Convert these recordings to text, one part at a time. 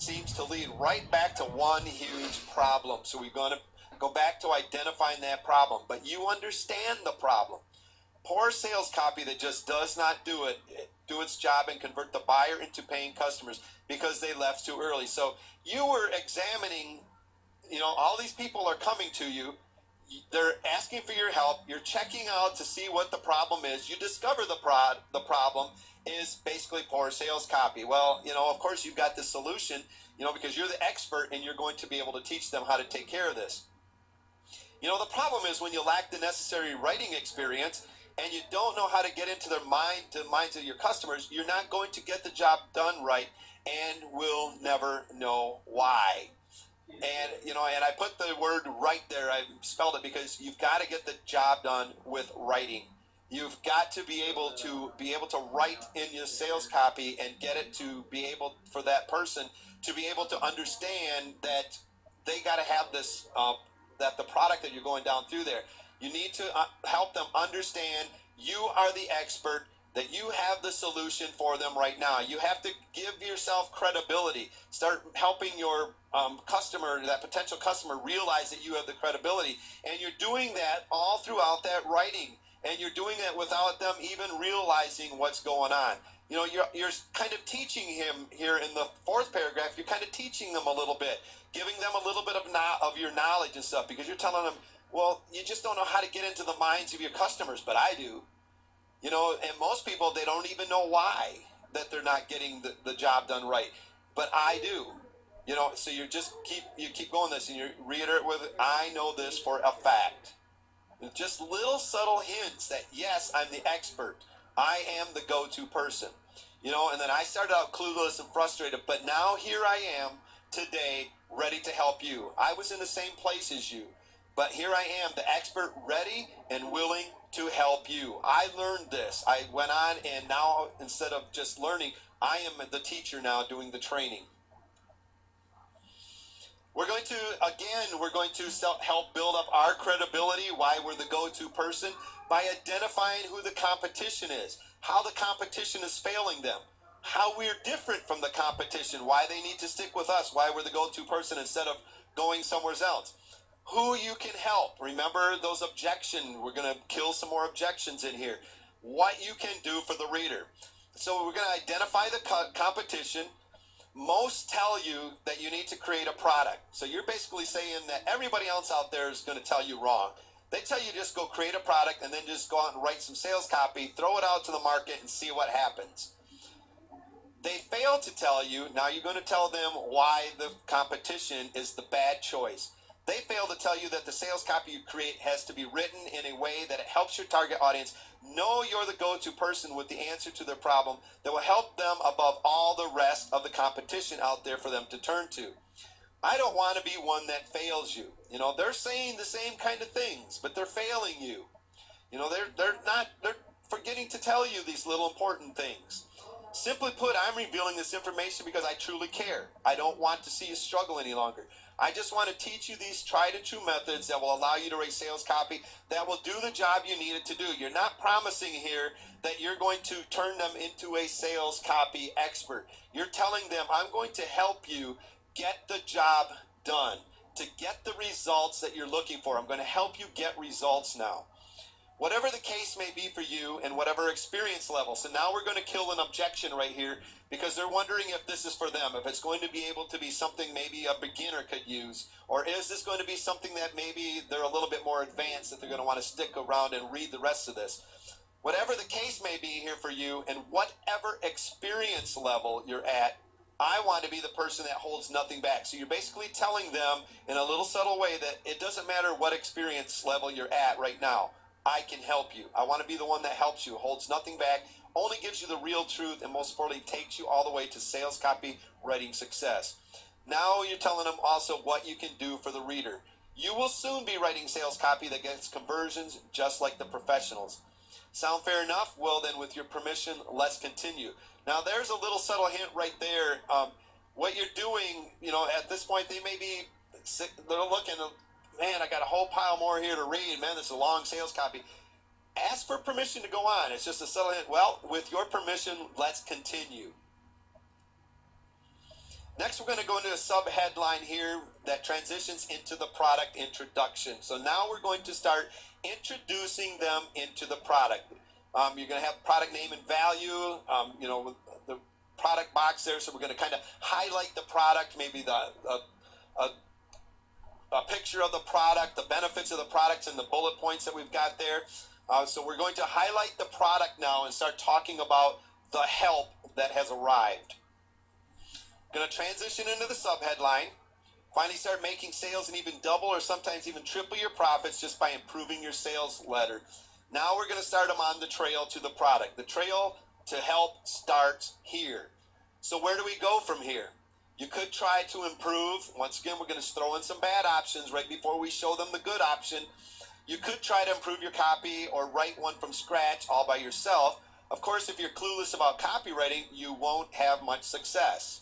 seems to lead right back to one huge problem. So we're going to go back to identifying that problem, but you understand the problem. Poor sales copy that just does not do its job and convert the buyer into paying customers because they left too early. So you were examining, all these people are coming to you. They're asking for your help. You're checking out to see what the problem is. You discover the problem is basically poor sales copy. Well, of course you've got the solution, because you're the expert and you're going to be able to teach them how to take care of this. The problem is when you lack the necessary writing experience and you don't know how to get into the minds of your customers, you're not going to get the job done right and will never know why. And, and I put the word right there. I spelled it because you've got to get the job done with writing. You've got to be able to write in your sales copy and get it to be able for that person to be able to understand that they got to have this, that the product that you're going down through there. You need to help them understand you are the expert, that you have the solution for them right now. You have to give yourself credibility. Start helping your customer, that potential customer, realize that you have the credibility. And you're doing that all throughout that writing. And you're doing that without them even realizing what's going on. You're kind of teaching him here in the fourth paragraph. You're kind of teaching them a little bit, giving them a little bit of your knowledge and stuff, because you're telling them, well, you just don't know how to get into the minds of your customers, but I do. And most people, they don't even know why that they're not getting the job done right, but I do. So you keep going this and you reiterate with it, I know this for a fact. Just little subtle hints that, yes, I'm the expert. I am the go-to person. And then I started out clueless and frustrated, but now here I am today ready to help you. I was in the same place as you, but here I am, the expert, ready and willing to help you. I learned this. I went on, and now instead of just learning, I am the teacher now doing the training. We're going to help build up our credibility, why we're the go-to person, by identifying who the competition is, how the competition is failing them, how we're different from the competition, why they need to stick with us, why we're the go-to person instead of going somewhere else. Who you can help. Remember those objections. We're going to kill some more objections in here. What you can do for the reader. So we're going to identify the competition. Most tell you that you need to create a product. So you're basically saying that everybody else out there is going to tell you wrong. They tell you just go create a product and then just go out and write some sales copy, throw it out to the market and see what happens. They fail to tell you, now you're going to tell them why the competition is the bad choice. They fail to tell you that the sales copy you create has to be written in a way that it helps your target audience know you're the go-to person with the answer to their problem that will help them above all the rest of the competition out there for them to turn to. I don't want to be one that fails you. They're saying the same kind of things, but they're failing you. They're forgetting to tell you these little important things. Simply put, I'm revealing this information because I truly care. I don't want to see you struggle any longer. I just want to teach you these tried and true methods that will allow you to write sales copy that will do the job you need it to do. You're not promising here that you're going to turn them into a sales copy expert. You're telling them, I'm going to help you get the job done, to get the results that you're looking for. I'm going to help you get results now. Whatever the case may be for you and whatever experience level. So now we're going to kill an objection right here because they're wondering if this is for them, if it's going to be able to be something maybe a beginner could use, or is this going to be something that maybe they're a little bit more advanced that they're going to want to stick around and read the rest of this. Whatever the case may be here for you and whatever experience level you're at, I want to be the person that holds nothing back. So you're basically telling them in a little subtle way that it doesn't matter what experience level you're at right now. I can help you. I want to be the one that helps you, holds nothing back, only gives you the real truth, and most importantly, takes you all the way to sales copy writing success. Now you're telling them also what you can do for the reader. You will soon be writing sales copy that gets conversions just like the professionals. Sound fair enough? Well, then with your permission, let's continue. Now there's a little subtle hint right there. What you're doing, at this point, they may be, they're looking, man, I got a whole pile more here to read. Man, this is a long sales copy. Ask for permission to go on. It's just a subtle hint. Well, with your permission, let's continue. Next, we're going to go into a sub-headline here that transitions into the product introduction. So now we're going to start introducing them into the product. You're going to have product name and value, the product box there. So we're going to kind of highlight the product, maybe a picture of the product, the benefits of the products, and the bullet points that we've got there. So we're going to highlight the product now and start talking about the help that has arrived. Going to transition into the subheadline. Finally start making sales and even double or sometimes even triple your profits just by improving your sales letter. Now we're going to start them on the trail to the product. The trail to help starts here. So where do we go from here? You could try to improve. Once again, we're going to throw in some bad options right before we show them the good option. You could try to improve your copy or write one from scratch all by yourself. Of course, if you're clueless about copywriting, you won't have much success.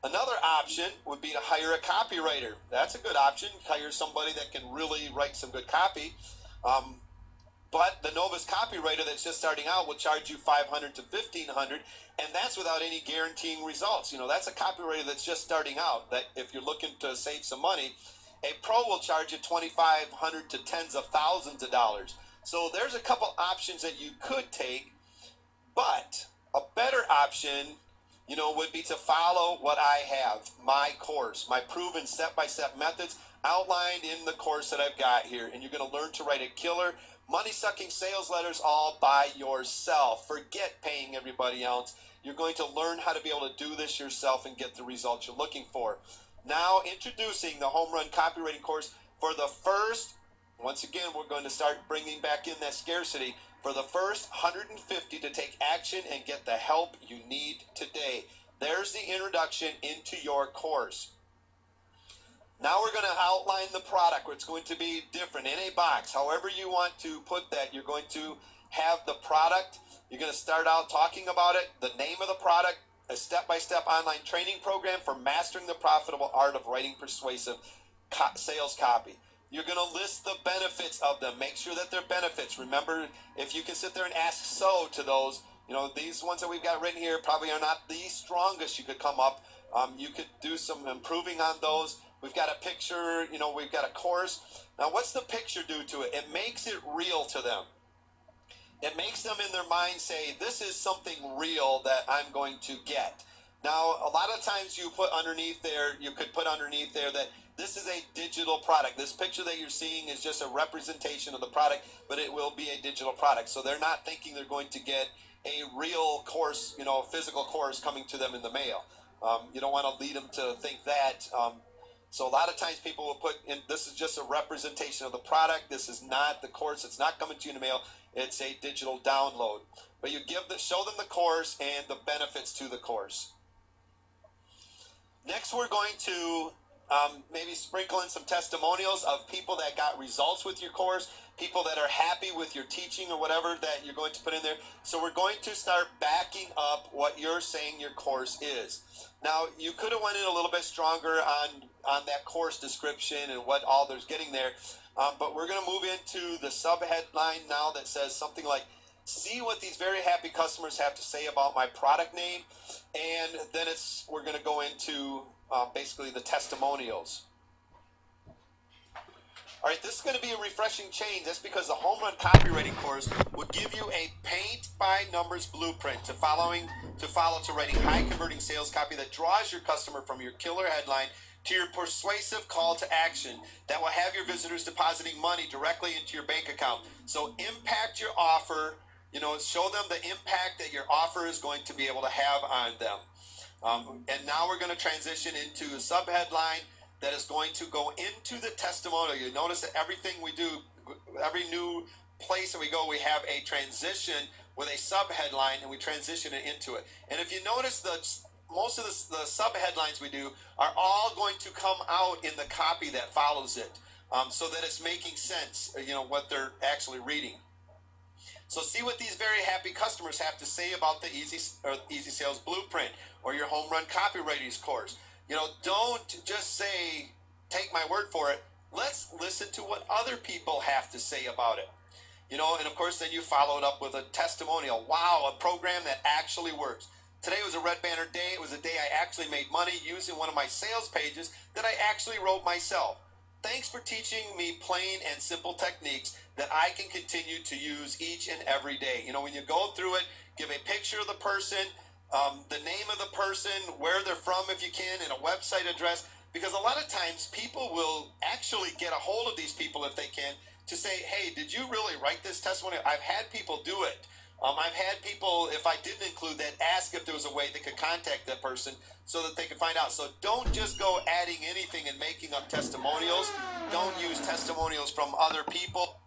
Another option would be to hire a copywriter. That's a good option. Hire somebody that can really write some good copy. But the novice copywriter that's just starting out will charge you $500 to $1,500, and that's without any guaranteeing results. That's a copywriter that's just starting out. That if you're looking to save some money, a pro will charge you $2,500 to tens of thousands of dollars. So there's a couple options that you could take, but a better option would be to follow what I have, my course, my proven step-by-step methods outlined in the course that I've got here. And you're going to learn to write a killer, money-sucking sales letters all by yourself. Forget paying everybody else. You're going to learn how to be able to do this yourself and get the results you're looking for. Now, introducing the Home Run Copywriting course for the first, once again, we're going to start bringing back in that scarcity. For the first 150 to take action and get the help you need today. There's the introduction into your course. Now we're going to outline the product, where it's going to be different in a box. However you want to put that, you're going to have the product. You're going to start out talking about it, the name of the product, a step-by-step online training program for mastering the profitable art of writing persuasive sales copy. You're going to list the benefits of them. Make sure that they're benefits. Remember, if you can sit there and ask so to those, these ones that we've got written here probably are not the strongest you could come up. You could do some improving on those. We've got a picture, we've got a course. Now, what's the picture do to it? It makes it real to them. It makes them in their mind say, this is something real that I'm going to get. Now, a lot of times you could put underneath there that this is a digital product. This picture that you're seeing is just a representation of the product, but it will be a digital product. So they're not thinking they're going to get a real course, a physical course coming to them in the mail. You don't want to lead them to think that. So a lot of times people will put in, this is just a representation of the product. This is not the course. It's not coming to you in the mail. It's a digital download. But you show them the course and the benefits to the course. Next, we're going to maybe sprinkle in some testimonials of people that got results with your course, people that are happy with your teaching or whatever that you're going to put in there. So we're going to start backing up what you're saying your course is. Now, you could have went in a little bit stronger on that course description and what all there's getting there, but we're going to move into the subheadline now that says something like, see what these very happy customers have to say about my product name, and then we're going to go into basically the testimonials. All right, this is going to be a refreshing change. That's because the Home Run Copywriting course will give you a paint-by-numbers blueprint to follow to writing high-converting sales copy that draws your customer from your killer headline to your persuasive call to action that will have your visitors depositing money directly into your bank account. So impact your offer, show them the impact that your offer is going to be able to have on them. And now we're going to transition into a subheadline that is going to go into the testimonial. You notice that everything we do, every new place that we go, we have a transition with a subheadline, and we transition it into it. And if you notice, most of the subheadlines we do are all going to come out in the copy that follows it, so that it's making sense, what they're actually reading. So see what these very happy customers have to say about the Easy Sales Blueprint or your Home Run Copywriting course. Don't just say, take my word for it. Let's listen to what other people have to say about it. And of course, then you follow it up with a testimonial. Wow, a program that actually works. Today was a Red Banner Day. It was a day I actually made money using one of my sales pages that I actually wrote myself. Thanks for teaching me plain and simple techniques that I can continue to use each and every day. You know, when you go through it, give a picture of the person, the name of the person, where they're from if you can, and a website address. Because a lot of times people will actually get a hold of these people if they can to say, hey, did you really write this testimony? I've had people do it. I've had people, if I didn't include that, ask if there was a way they could contact that person so that they could find out. So don't just go adding anything and making up testimonials. Don't use testimonials from other people.